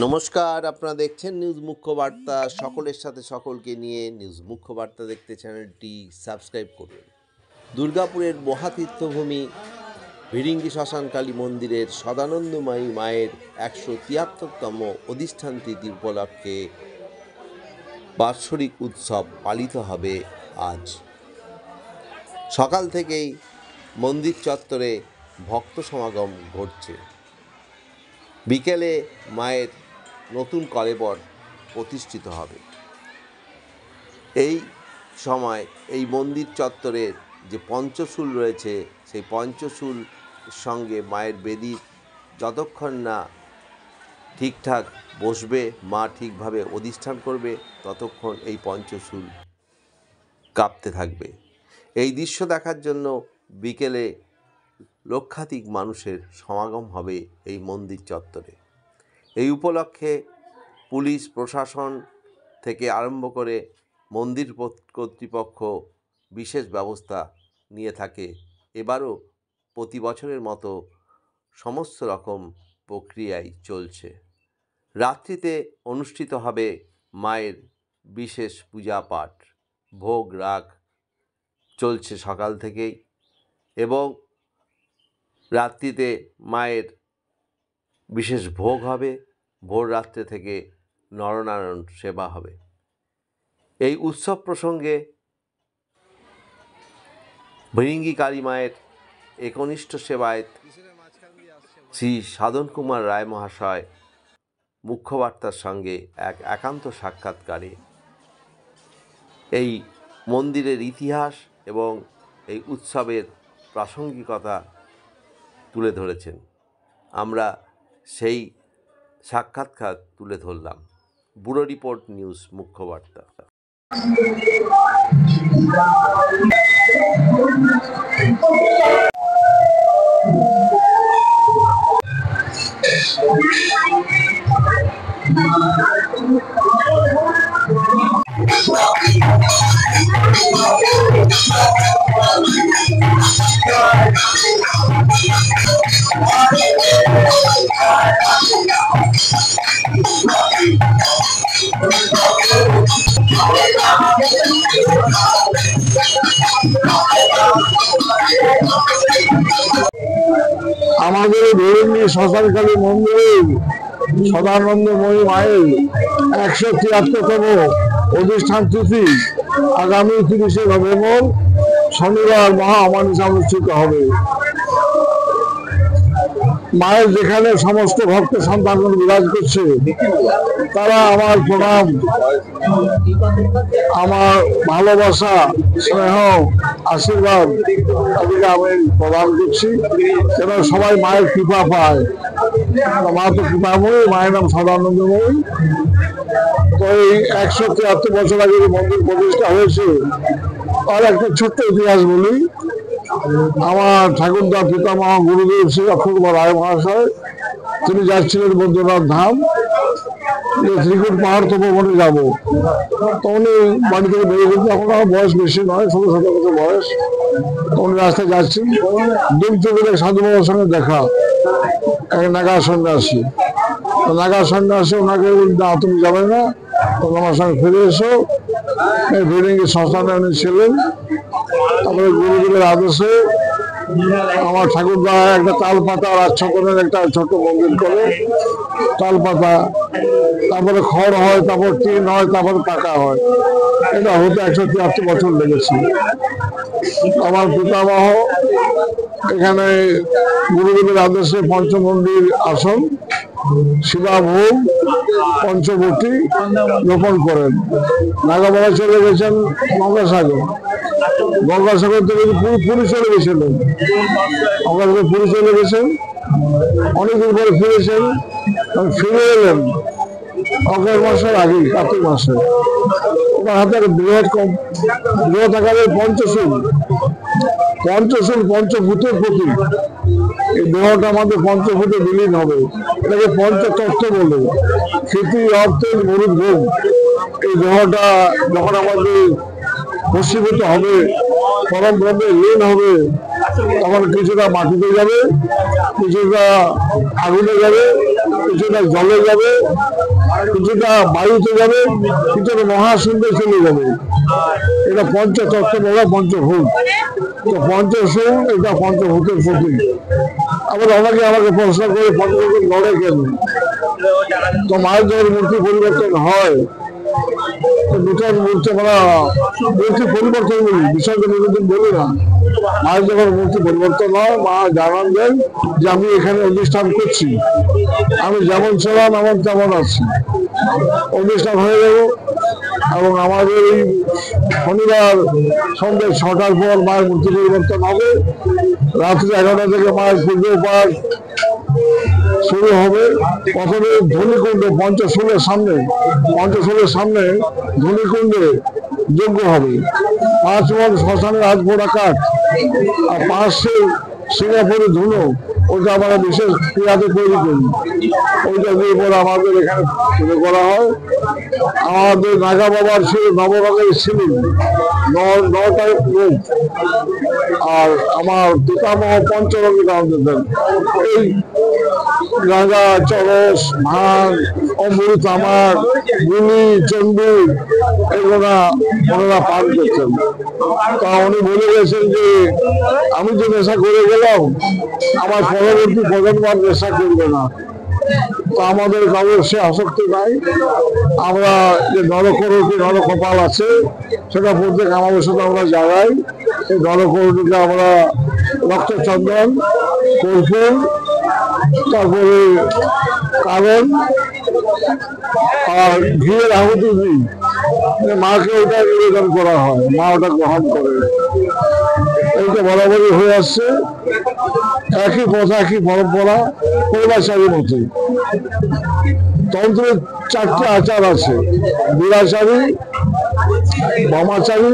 নমস্কার, আপনারা দেখছেন নিউজ মুখ্য বার্তা। সকলের সাথে সকলকে নিয়ে নিউজ মুখ্য বার্তা দেখতে চ্যানেলটি সাবস্ক্রাইব করুন। দুর্গাপুরের মহাতীর্থভূমি ভিড়িঙ্গি শ্মশানকালী মন্দিরের সদানন্দময়ী মায়ের 173তম অধিষ্ঠান তিথি উপলক্ষে বাৎসরিক উৎসব পালিত হবে আজ। সকাল থেকেই মন্দির চত্বরে ভক্ত সমাগম ঘটছে। বিকেলে মায়ের নতুন কলেবর প্রতিষ্ঠিত হবে। এই সময় এই মন্দির চত্বরের যে পঞ্চশূল রয়েছে, সেই পঞ্চশূল সঙ্গে মায়ের বেদি যতক্ষণ না ঠিকঠাক বসবে, মা ঠিকভাবে অধিষ্ঠান করবে, ততক্ষণ এই পঞ্চশূল কাঁপতে থাকবে। এই দৃশ্য দেখার জন্য বিকেলে লক্ষাধিক মানুষের সমাগম হবে এই মন্দির চত্বরে। এই উপলক্ষে পুলিশ প্রশাসন থেকে আরম্ভ করে মন্দির কর্তৃপক্ষ বিশেষ ব্যবস্থা নিয়ে থাকে। এবারও প্রতি বছরের মতো সমস্ত রকম প্রক্রিয়াই চলছে। রাত্রিতে অনুষ্ঠিত হবে মায়ের বিশেষ পূজা পাঠ, ভোগ রাগ চলছে সকাল থেকেই, এবং রাত্রিতে মায়ের বিশেষ ভোগ হবে। ভোর রাত্রে থেকে নরনারায়ণ সেবা হবে। এই উৎসব প্রসঙ্গে ভিড়িঙ্গি কালী মায়ের একনিষ্ঠ সেবায়ত শ্রী সাধন কুমার রায় মহাশয় মুখ্যবার্তার সঙ্গে এক একান্ত সাক্ষাৎকারে এই মন্দিরের ইতিহাস এবং এই উৎসবের প্রাসঙ্গিকতা তুলে ধরেছেন। আমরা সেই সাক্ষাৎকার তুলে ধরলাম। ব্যুরো রিপোর্ট, নিউজ মুখ্য বার্তা। আমাদের ভিড়িঙ্গি শ্মশানকালী মন্দিরের সদানন্দময়ী মায়ের 173তম অধিষ্ঠান তিথি আগামী 30শে নভেম্বর শনিবার মহা অমানিসা অনুষ্ঠিত হবে। মায়ের যেখানে সমস্ত ভক্ত সন্তানগণ বিরাজ করছে, তারা আমার প্রণাম, আমার ভালোবাসা, স্নেহ, আশীর্বাদ তাদেরকে আমি প্রদান করছি, যেন সবাই মায়ের কৃপা পায়। মা তো কৃপাময়ী, মায়ের নাম সদানন্দময়ী। তো এই 173 বছর আগে যে মন্দির প্রতিষ্ঠা হয়েছে, আর একটা ছোট্ট ইতিহাস বলি। আমার ঠাকুরদা পিতামহ গুরুদেব শ্রী অক্ষয় কুমার রায় মহাশয়, তিনি যাচ্ছিলেন বৈদ্যনাথ ধাম, ত্রিকুট পাহাড় তপবনে যাবো। তো উনি বাড়ি থেকে বেরিয়ে গেছেন, এখন আমার বয়স বেশি নয়, 16-17 বছর বয়স। তো উনি রাস্তায় যাচ্ছেন, দূর থেকে সাধু বাবার সঙ্গে দেখা, এক নাগা সন্ন্যাসী। তো নাগা সন্ন্যাসী ওনাকে না, তুমি যাবে না, তুমি আমার সঙ্গে ফিরে এসো। এই ভিড়িঙ্গি শ্মশানে উনি ছিলেন। তারপরে গুরুদেবের আদেশে আমার ঠাকুরদা একটা তালপাতা আর আচ্ছাদনের একটা ছোট মন্দির করে, তালপাতা, তারপরে খড় হয়, তারপর টিন হয়, তারপরে পাকা হয়। এটা হতে 173 বছর লেগেছে। আমার পিতামহ এখানে গুরুদেবের আদেশে পঞ্চমন্দির আসন, শিবাভোগ, পঞ্চবটি রোপণ করেন। নাগাবাবা চলে গেছেন গঙ্গাসাগর, গঙ্গাসাগর থেকে পুরী চলে গেছিলেন, গঙ্গাসাগর পুরী চলে গেছেন, অনেকদিন পরে ফিরেছেন। ফিরে এলেন অগ্রহায়ণ মাসের আগে, কার্তিক মাসে। ওনার হাতে বৃহৎ আকারের পঞ্চশূল, পঞ্চভূতের প্রতীক। এই দেহটা আমাদের পঞ্চভূতে বিলীন হবে, এটাকে পঞ্চতত্ত্ব বলে। ক্ষিতি, অর্থের মরুদ ভোগ। এই দেহটা যখন আমাদের বশীভূত হবে, পরম ব্রহ্মে লীন হবে, তখন কিছুটা মাটিতে যাবে, কিছুটা আগুনে যাবে, কিছুটা জলে যাবে, কিছুটা বায়ুতে যাবে, কিছুটা মহাশূন্যে চলে যাবে। এটা পঞ্চতত্ত্ব বলা, পঞ্চভূত। তো পঞ্চশূল এটা পঞ্চভূতের প্রতীক। আবার অনেকে আমাকে প্রশ্ন করে পঞ্চভূত লড়ে কেন? তো মায়ের যখন মূর্তি পরিবর্তন হয়, নূতন মূর্তি আমরা মূর্তি পরিবর্তন বলি, বিষয়টা নিবেদন বলি না। মায়ের যখন মূর্তি পরিবর্তন হয়, মা জানান দেন যে আমি এখানে অনুষ্ঠান করছি, আমি যেমন ছিলাম এমন তেমন আছি। অনুষ্ঠান হয়ে গেল এবং আমাদের এই শনিবার সন্ধ্যে 6টার পর মায়ের মূর্তি পরিবর্তন হবে। রাত্রি 11টা থেকে মায়ের পুজো পাঠ শুরু হবে। প্রথমে ধূলিকুণ্ড পঞ্চশূলের সামনে ধূলিকুণ্ডে যজ্ঞ হবে। 5 মণ শ্মশানের হাত পোড়া কাঠ আর 5 সিঙ্গাপুরি ধুনো, ওটা আমরা বিশেষ ক্রিয়াতে তৈরি করি। ওইটা দিয়ে পরে আমাদের এখানে পুজো করা হয়। আমাদের নাগা বাবার ছিল নবরঙের ছিলেন 9টা রূপ, আর আমার পিতামহ পঞ্চরঙের নাম দিতেন। এই গাঁজা, চরস, ভাঙ, অমৃত, তামাক, গুলি, চন্ডু এগুলো ওনারা পান করতেন। তা উনি বলে গেছেন যে আমি যে নেশা করে গেলাম, আমার পরবর্তী প্রজন্ম নেশা করবে না। তো আমাদের কারোর সে আসক্তি নাই। আমরা যে নরকরুটি নরকপাল আছে, সেটা প্রত্যেক আমাবস্যাতে আমরা জাগাই। এই নরকরুটিকে আমরা রক্তচন্দন, কর্পূর, তারপরে কারণ আর ঘিয়ের আহুতি দিই, মাকে ওটা নিবেদন করা হয়, মা ওটা গ্রহণ করে। এইটা বরাবরই হয়ে আসছে। একই কথা, একই পরম্পরা, কৈলাসারীর মতো। তন্ত্রের 4টে আচার আছে: দুরাচারী, বামাচারী,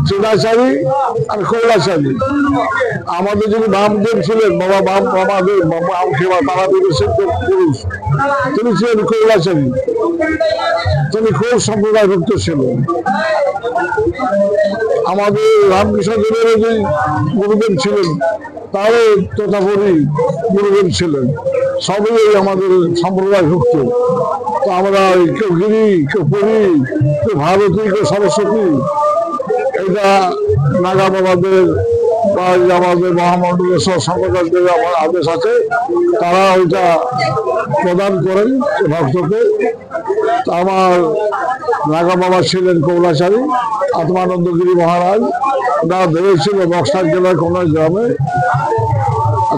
চীনাচারী আর কৈলাসারী। আমাদের যিনি বামদেব ছিলেন, বাবা বামাদেব, তারা বিদেশের পুরুষ, তিনি ছিলেন কৈলাসারী। তিনি খুব সম্প্রদায়ভুক্ত ছিলেন। আমাদের রামকৃষ্ণ দেবের যে গুরুদেব ছিলেন, তারও তথাপরি গুরুদেব ছিলেন। সবই আমাদের সম্প্রদায়ভুক্ত। তো আমরা কেউ গিরি, কেউ পুরী, কেউ ভারতী, কেউ সরস্বতী। এটা নাগা বাবাদের বা আমাদের মহামন্ডলেশ্বর সংঘচালকদের আমার আদেশ আছে, তারা ওইটা প্রদান করেন ভক্তকে। আমার নাগা বাবা ছিলেন কৈলাসারী, আত্মানন্দগিরি মহারাজ। ওনারা ধরেছিল বক্সার জেলার কোন গ্রামে।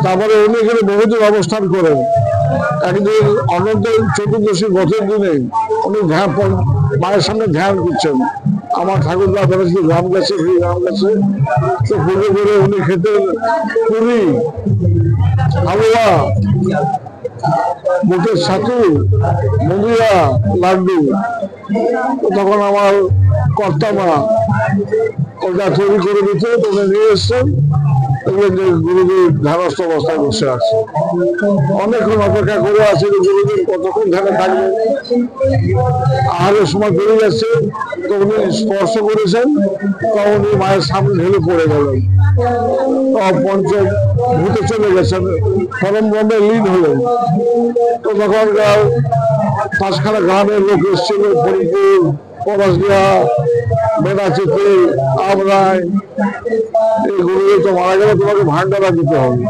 তারপরে উনি এখানে বহুদিন অবস্থান করেন। একদিন অনন্ত চতুর্দশী ব্রতের দিনে উনি মায়ের সামনে ধ্যান করছেন। আমার ঠাকুরদা বেরোচ্ছি গ্রাম গেছে, তো পুজো করে উনি খেতেন পুরি, হালুয়া, মুখের ছাতু, মুদিয়া, লাড্ডু। তখন আমার কর্তামা ওটা তৈরি করে দিতে উনি নিয়ে এসছেন। গুরুদেব ধ্যানস্থ অবস্থায় বসে আছে, অনেকক্ষণ অপেক্ষা করে আছে যে গুরুদেব কতক্ষণ ধ্যানে থাকবে। আহারের সময় পেরিয়ে যাচ্ছে, তো উনি স্পর্শ করেছেন, তো উনি মায়ের সামনে ঢেলে পড়ে গেলেন। পঞ্চভূতে চলে গেছেন, পরম ব্রহ্মে লীন হলেন। তো তখনকার 5খানা গ্রামের লোক এসেছিল, ফরিদপুর, পলাশিয়া, বেনাচিতে, আমরাই। এই গুরুদেব তো মারা গেলে তোমাকে ভান্ডারা দিতে হবে।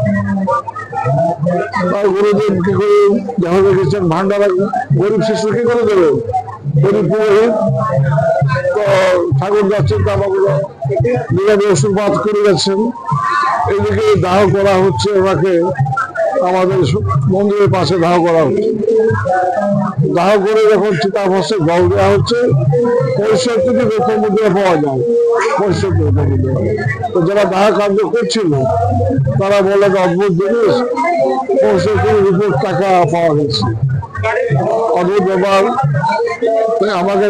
গুরুদেব কি করে দেখা রেখেছেন ভান্ডারা গরিব শিশু কি করে দেবে? গরিব পুরোহিত তো ঠাকুর যাচ্ছেন, তামাগুলো নীরবে ওষুধপাত করে যাচ্ছেন। এদিকে দাহ করা হচ্ছে ওনাকে, আমাদের মন্দিরের পাশে দাহ করা হচ্ছে। দাহ করে যখন চিতাভস্মে জল দেওয়া হচ্ছে, 65টি রৌপ্য মুদ্রা পাওয়া যায়। 65 রৌপ্য মুদ্রা। তো যারা দাহ কার্য করছিল তারা বলে অদ্ভুত জিনিস, 65 রুপির টাকা পাওয়া গেছে। অদ্ভুত ব্যাপার। আমাকে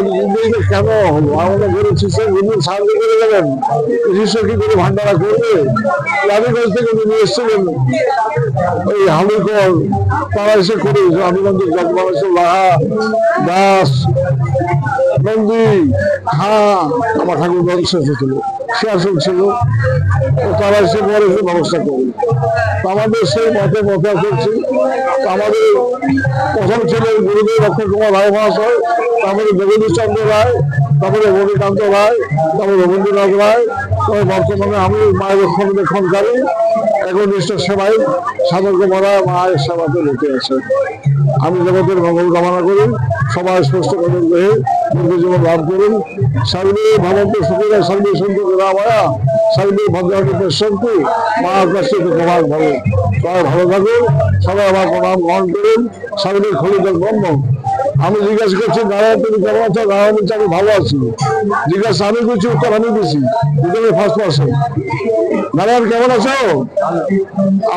কেন হলো? আমাদের ঘরে শিষ্য সাহায্য করে গেলেন, শিষ্য কি করে ভান্ডারা করবে? রানীগঞ্জ থেকে উনি এসেছিলেন, ওই হামিকর, তারা এসে করে রানীগঞ্জের জগমানেশ্বর লাহা, দাস, নন্দী, আমার ঠাকুর শেষ হয়েছিল। সিয়াসন ছিল, তো তারা এসে পরে ব্যবস্থা করে। আমাদের সেই মতে কথা করছি। আমাদের প্রথম ছিলেন গুরুদেব অক্ষয় কুমার রায় মহাশয়, তারপরে জগদীশ চন্দ্র রায়, তারপরে রবিকান্ত রায়, তারপরে রবীন্দ্রনাথ রায়। তবে বর্তমানে আমি মায়ের রক্ষণাবেক্ষণকারী একনিষ্ঠ সেবাই সাধক মহারাজ মায়ের সেবাতে লেগে আছে। আমি জগতের মঙ্গল কামনা করি, সবাই সুস্থ করে দেহে জীবন লাভ করুন। সর্বে ভবন্ত সুখীরা সর্বে সন্তু রামায়া সর্বে ভদ্রাটি পশ্যন্তি মা আকাশে প্রভাব ভালো। সবাই ভালো থাকুন, সবাই আমার প্রণাম গ্রহণ করুন। সর্বে খলিত ব্রহ্ম। আমি জিজ্ঞাসা করছি নারায়ণ তুমি কেমন আছো? নারায়ণ বলছি আমি ভালো আছি। জিজ্ঞাসা আমি করছি, উত্তর আমি দিছি, দুজনে ফার্স্ট পার্সন। নারায়ণ কেমন আছো?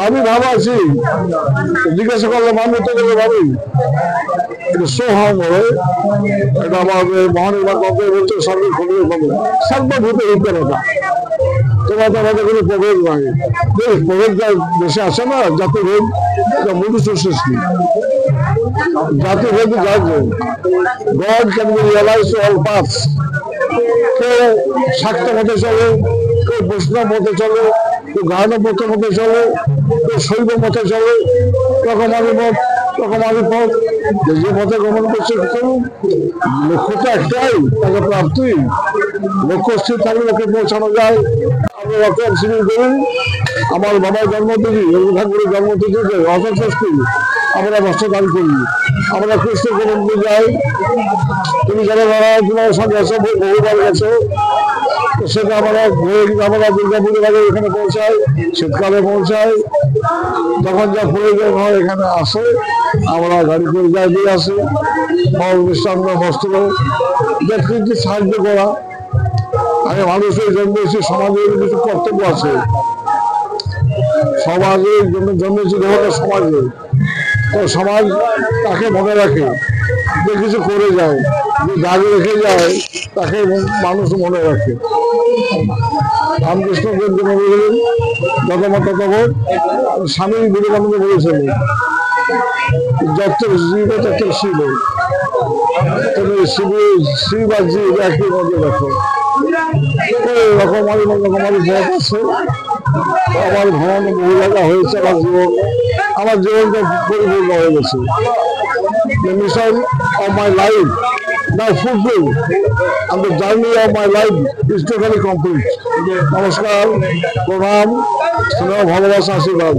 আমি ভালো আছি। জিজ্ঞাসা করলাম আমি উত্তর দেবো ভাবি। এটা সোহাম হয়, এটা আমাদের মহানির্বাণ মন্ত্রী বলছে সর্বে খলিত ব্রহ্ম, সর্বভূত হিতরতা। তোমার তো আমাদের কোনো প্রভেদ নাই। প্রভেদ দেশে আসে না, জাতিভেদ মনুষ্য সৃষ্টি। জাতিভেদ জানবে God can be realized to all paths. কেউ শাক্ত মতে চলে, কেউ বৈষ্ণব মতে চলে, কেউ গায়ন মতে চলে, কেউ শৈব মতে চলে, রকমারি মত, রকমারি পথ। যে মতে গমন করছে করুন, লক্ষ্য তো একটাই, তাকে প্রাপ্তি। লক্ষ্য স্থির থাকলে লোকে পৌঁছানো যায়। আমরা রক্তদান শিবির করি। আমার বাবার জন্মতিথি, রবি ঠাকুরের জন্মতিথিতে রথষষ্ঠী আমরা বস্ত্রদান করি। আমরা কৃষ্ণ গোবিন্দ যাই। তুমি যারা তোমার সঙ্গে গেছো, বহুবার গেছো, সেটা আমরা দুর্গাপুরের আগে এখানে পৌঁছাই, শীতকালে পৌঁছাই। যখন যা প্রয়োজন হয় এখানে আসে, আমরা গাড়ি করে যাই দিয়ে আসি। ফল মিষ্টান্ন বস্ত্র কিন্তু সাহায্য করা। আমি মানুষের জন্মেছি, সমাজের কিছু কর্তব্য আছে। সমাজের জন্য জন্মেছি দেহটা সমাজে, তো সমাজ তাকে মনে রাখে, যে কিছু করে যায়, যে দাগ রেখে যায় তাকে মানুষ মনে রাখে। রামকৃষ্ণ জন্ম বললেন যতমত ততবোধ। স্বামী বিবেকানন্দ বলেছিলেন যত জীব তত শিব। তুমি শিব আর জীব একই মধ্যে রাখো। রকমারি পথ আছে। আমার ভ্রমণ বহু জায়গা হয়েছে। আমার জীবনটা পরিপূর্ণ হয়ে গেছে। The mission of my life now fulfilled and the journey of my life is totally complete. নমস্কার, প্রণাম, স্নেহ, ভালোবাসা, আশীর্বাদ।